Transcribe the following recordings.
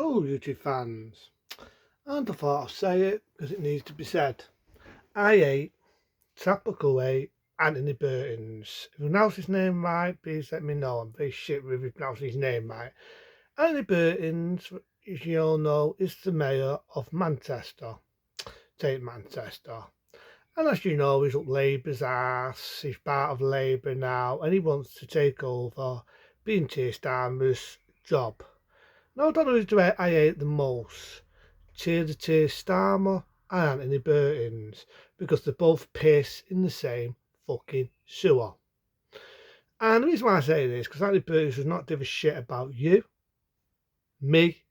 Hello YouTube fans, and I thought I'd say it because it needs to be said. I ate Tropical 8 Anthony Burton's. If you pronounce his name right, please let me know. I'm very shit with pronouncing his name right. Anthony Burton's, as you all know, is the mayor of Manchester. Take Manchester. And as you know, he's up Labour's ass. He's part of Labour now, and he wants to take over being Keir Starmer's job. Now, I don't know who I hate the most, Keir Starmer and Anthony Burton's, because they both piss in the same fucking sewer. And the reason why I say this, because Anthony Burton's does not give a shit about you, me,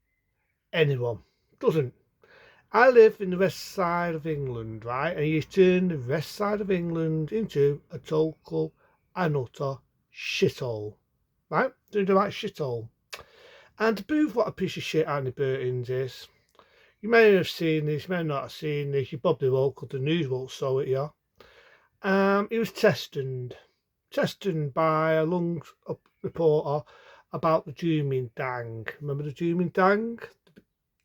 anyone. Doesn't. I live in the west side of England, right? And he's turned the west side of England into a total and utter shithole. Right? Doing the right shithole. And to prove what a piece of shit Andy Burton's is, you may have seen this, you may not have seen this, you probably won't because the news won't show it you. He was tested by a lung reporter about the Dooming Dang. Remember the Dooming Dang?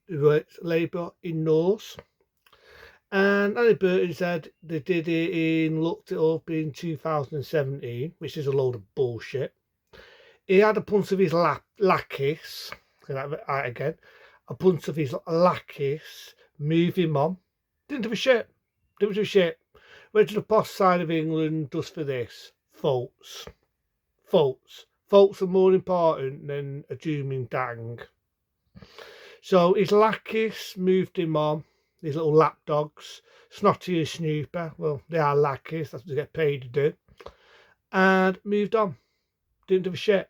Who works Labour in Norse. And Andy Burton said they did it looked it up in 2017, which is a load of bullshit. He had a bunch of his lackeys, again, a bunch of his lackeys move him on. Didn't give a shit. Didn't give a shit. Went to the posh side of England just for this. Faults. Faults. Faults are more important than a dooming dang. So his lackeys moved him on, these little lapdogs, Snotty and Snooper. Well, they are lackeys, that's what they get paid to do. And moved on. Didn't give a shit.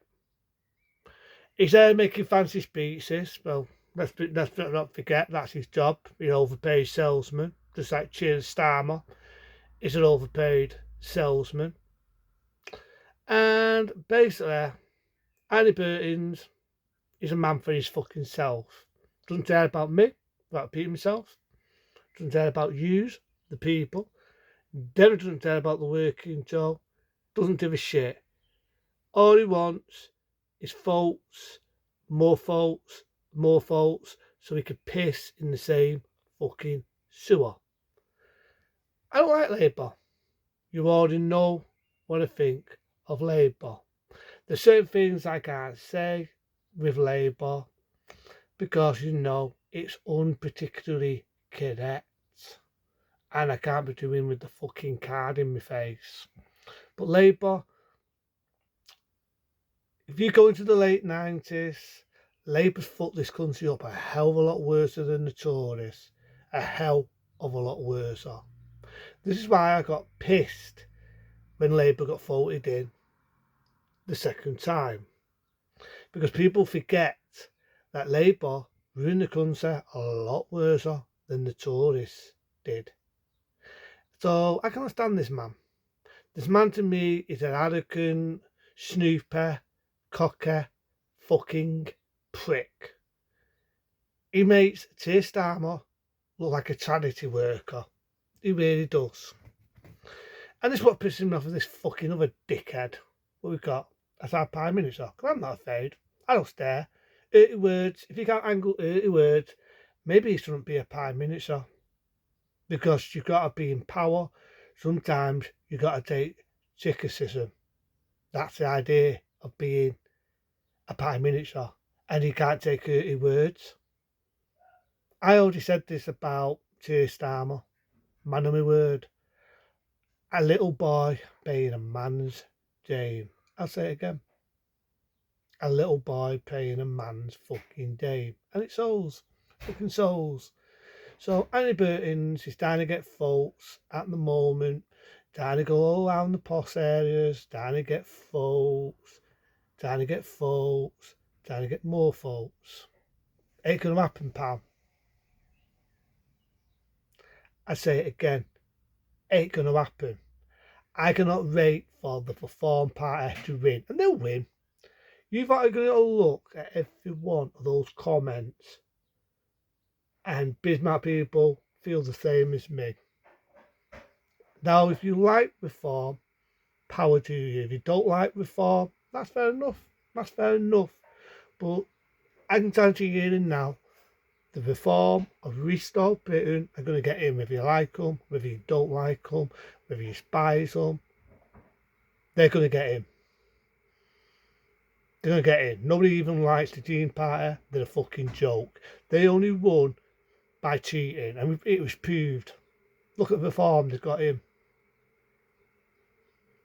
He's there making fancy speeches. Well, let's not forget that's his job. He's an overpaid salesman, just like Keir Starmer is an overpaid salesman. And basically, Andy Burton's is a man for his fucking self. Doesn't care about me, about repeating himself. Doesn't care about yous, the people. Never doesn't care about the working Joe. Doesn't give a shit. All he wants is faults, more faults, more faults, so he can piss in the same fucking sewer. I don't like Labour. You already know what I think of Labour. There's certain things I can't say with Labour because you know it's unparticularly correct. And I can't be doing with the fucking card in my face. But Labour, if you go into the late 90s, Labour's fucked this country up a hell of a lot worse than the Tories. A hell of a lot worse. This is why I got pissed when Labour got voted in the second time. Because people forget that Labour ruined the country a lot worse than the Tories did. So I can't stand this man. This man to me is an arrogant, snooper, cocker, fucking prick. He makes Keir Starmer look like a charity worker. He really does. And this is what pisses me off of this fucking other dickhead. What we've got as our Prime Minister. Because I'm not afraid. I don't stare. 30 words. If you can't angle 30 words, maybe he shouldn't be a Prime Minister. Because you've got to be in power. Sometimes you've got to take criticism. That's the idea of being a Prime Minister. And he can't take 30 words. I already said this about Keir Starmer. Man of my word. A little boy playing a man's game. I'll say it again. A little boy playing a man's fucking game. And it souls. Fucking souls. So Andy Burton's is trying to get faults at the moment. Trying to go all around the posh areas. Trying to get faults. Trying to get faults. Trying to get more faults. Ain't gonna happen, pal. I say it again. Ain't gonna happen. I cannot wait for the Reform Party to win. And they'll win. You've got to go look at every one of those comments. And Bismarck people feel the same as me. Now, if you like Reform, power to you. If you don't like Reform, that's fair enough. That's fair enough. But I can tell you here and now, The reform of Restore Britain are going to get in, whether you like them, whether you don't like them, whether you despise them. They're going to get in. They're going to get in. Nobody even likes the Green Party. They're a fucking joke. They only won by cheating, and it was proved. Look at the reform they've got in.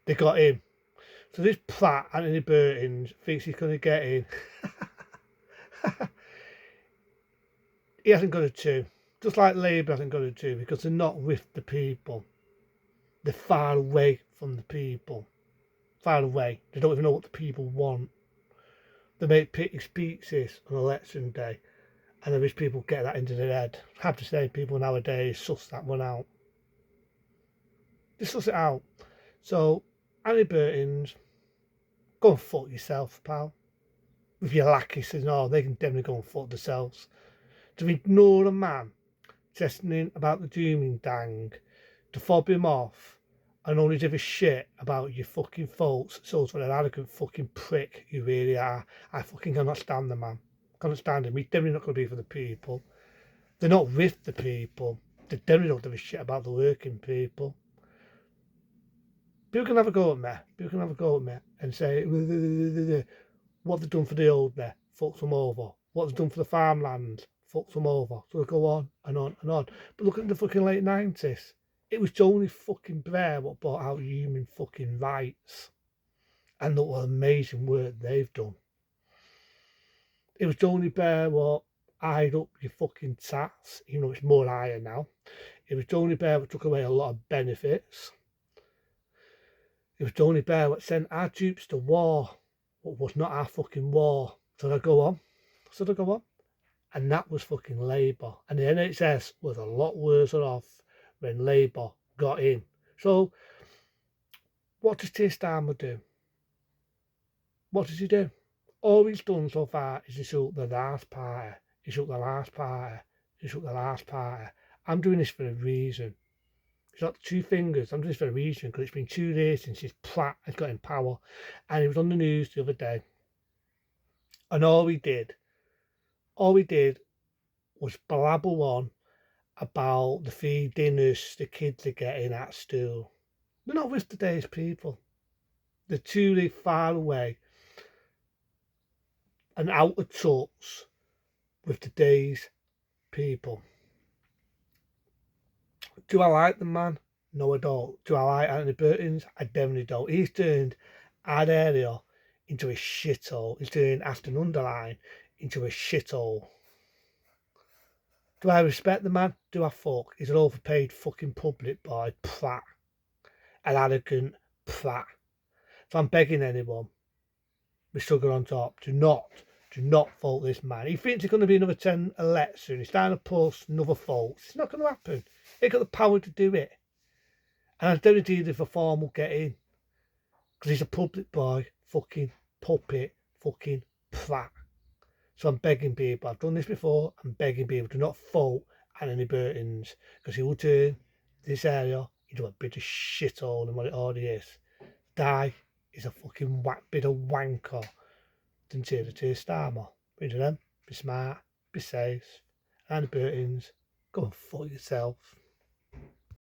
They got in. So this Pratt, Anthony Burton, thinks he's going to get in. He hasn't got a two. Just like Labour hasn't got a two, because they're not with the people. They're far away from the people. Far away. They don't even know what the people want. They make pretty speeches on election day, and I wish people get that into their head. I have to say, people nowadays suss that one out. Just suss it out. So, Andy Burton's, go and fuck yourself, pal. With your lackeys and all, they can definitely go and fuck themselves. To ignore a man testing about the dooming dang, to fob him off, and only give a shit about your fucking faults, so what an arrogant fucking prick you really are. I fucking cannot stand the man. Cannot stand him. He's definitely not going to be for the people. They're not with the people. They definitely don't give a shit about the working people. People can have a go at me. People can have a go at me and say, what they've done for the old me, fucks them over. What they've done for the farmland, fucks them over. So they go on and on and on. But look at the fucking late 90s. It was Tony fucking Blair what brought out human fucking rights. And look what amazing work they've done. It was Tony Blair what eyed up your fucking tax, even though it's more higher now. It was Tony Blair what took away a lot of benefits. It was Tony Blair what sent our troops to war, what was not our fucking war. So they go on. And that was fucking Labour. And the NHS was a lot worse off when Labour got in. So, what does Keir Starmer do? What does he do? All he's done so far is insult the last party. Insult the last party. Insult the last party. I'm doing this for a reason. It's not two fingers. I'm doing this for a reason, because it's been 2 days since his Pratt has got in power. And he was on the news the other day. And all he did was blabber on about the free dinners the kids are getting at school. They're not with today's people. They're truly far away and out of touch with today's people. Do I like the man? No, I don't. Do I like Anthony Burton's? I definitely don't. He's turned our area into a shithole. He's turned Aston Underline into a shithole. Do I respect the man? Do I fuck? He's an overpaid fucking public boy, prat. An arrogant prat. So I'm begging anyone with sugar on top, do not fault this man. He thinks it's going to be another 10 election. He's starting to post another fault. It's not going to happen. He's got the power to do it. And I don't think if a farm will get in. Because he's a public boy, fucking puppet, fucking prat. So I'm begging people, I've done this before, I'm begging people to not fault Anthony Burton's, because he will turn this area into a bit of shithole than what it already is. Die is a fucking bit of wanker than Keir Starmer. But to them, be smart, be safe. Anthony Burton's, go and fuck yourself.